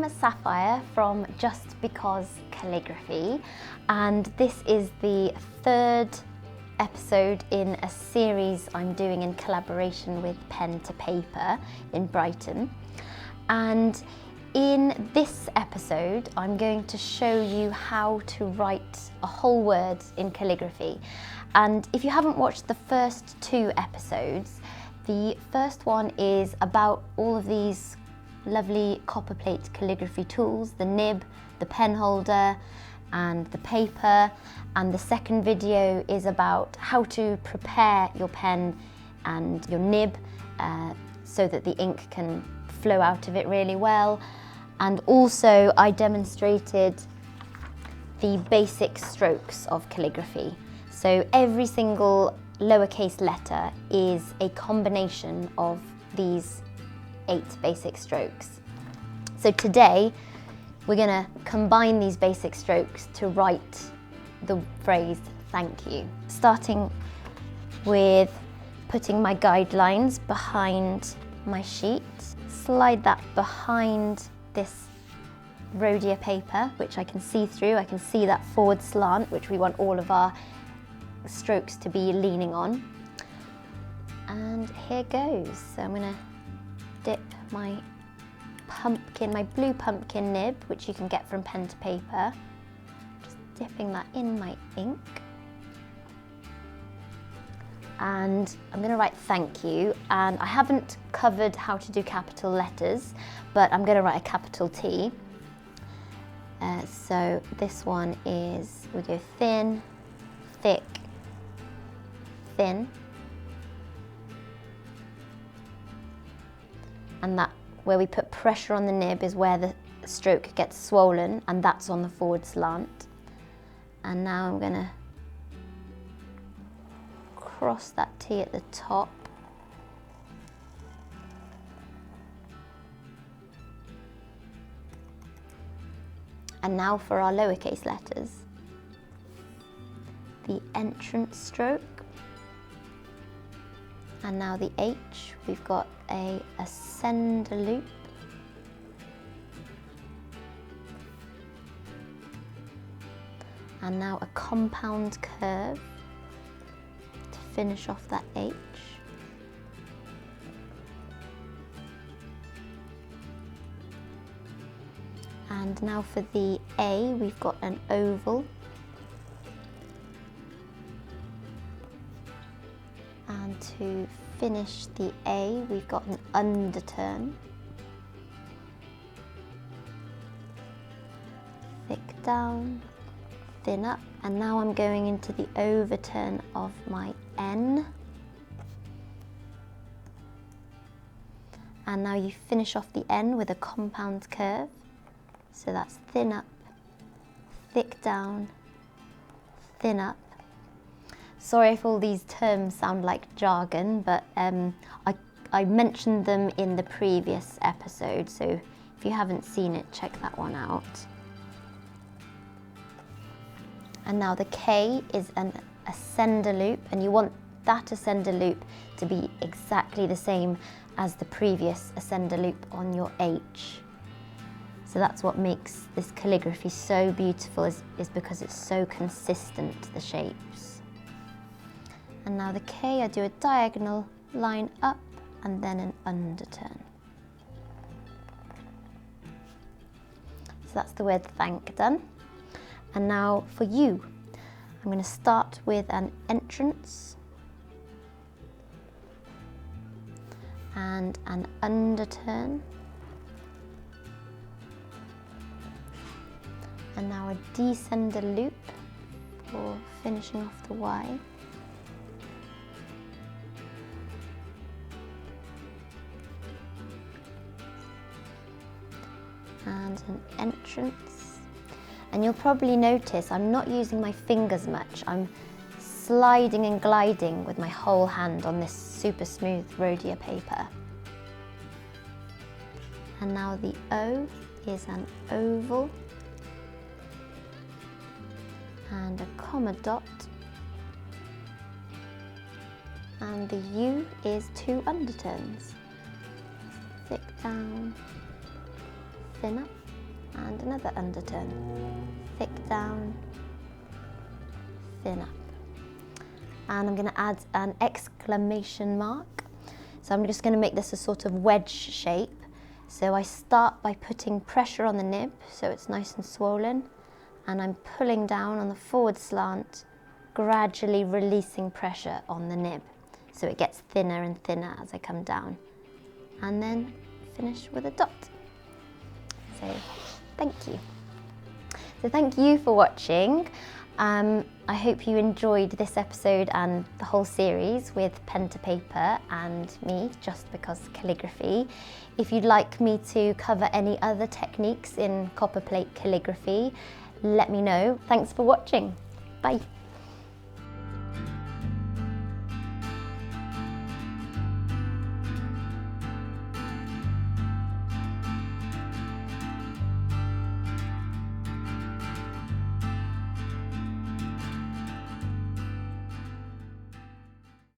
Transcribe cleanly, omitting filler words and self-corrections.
I'm Sapphire from Just Because Calligraphy, and this is the third episode in a series I'm doing in collaboration with Pen to Paper in Brighton. And in this episode, I'm going to show you how to write a whole word in calligraphy. And if you haven't watched the first two episodes, the first one is about all of these lovely copper plate calligraphy tools, the nib, the pen holder, and the paper. And the second video is about how to prepare your pen and your nib so that the ink can flow out of it really well. And also I demonstrated the basic strokes of calligraphy. So every single lowercase letter is a combination of these 8 basic strokes. So today we're going to combine these basic strokes to write the phrase thank you. Starting with putting my guidelines behind my sheet, slide that behind this rhodia paper, which I can see through. I can see that forward slant, which we want all of our strokes to be leaning on. And here goes. So I'm going to dip my pumpkin, my blue pumpkin nib, which you can get from Pen to Paper. Just dipping that in my ink. And I'm going to write thank you. And I haven't covered how to do capital letters, but I'm going to write a capital T. So this one is, we go thin, thick, thin. And that, where we put pressure on the nib, is where the stroke gets swollen, and that's on the forward slant. And now I'm going to cross that T at the top. And now for our lowercase letters. The entrance stroke. And now the H, we've got a ascender loop. And now a compound curve to finish off that H. And now for the A, we've got an oval. And to finish the A, we've got an underturn. Thick down, thin up. And now I'm going into the overturn of my N. And now you finish off the N with a compound curve. So that's thin up, thick down, thin up. Sorry if all these terms sound like jargon, but I mentioned them in the previous episode, so if you haven't seen it, check that one out. And now the K is an ascender loop, and you want that ascender loop to be exactly the same as the previous ascender loop on your H. So that's what makes this calligraphy so beautiful, is because it's so consistent, the shapes. And now the K, I do a diagonal line up and then an underturn. So that's the word thank done. And now for you, I'm going to start with an entrance and an underturn. And now a descender loop for finishing off the Y. And an entrance. And you'll probably notice I'm not using my fingers much. I'm sliding and gliding with my whole hand on this super smooth rhodia paper. And now the O is an oval. And a comma dot, and the U is 2 underturns. Thick down, thin up, and another underturn. Thick down, thin up. And I'm going to add an exclamation mark. So I'm just going to make this a sort of wedge shape. So I start by putting pressure on the nib so it's nice and swollen, and I'm pulling down on the forward slant, gradually releasing pressure on the nib so it gets thinner and thinner as I come down, and then finish with a dot. So thank you. So thank you for watching. I hope you enjoyed this episode and the whole series with pen to paper and me, Just Because Calligraphy. If you'd like me to cover any other techniques in copper plate calligraphy, let me know. Thanks for watching. Bye.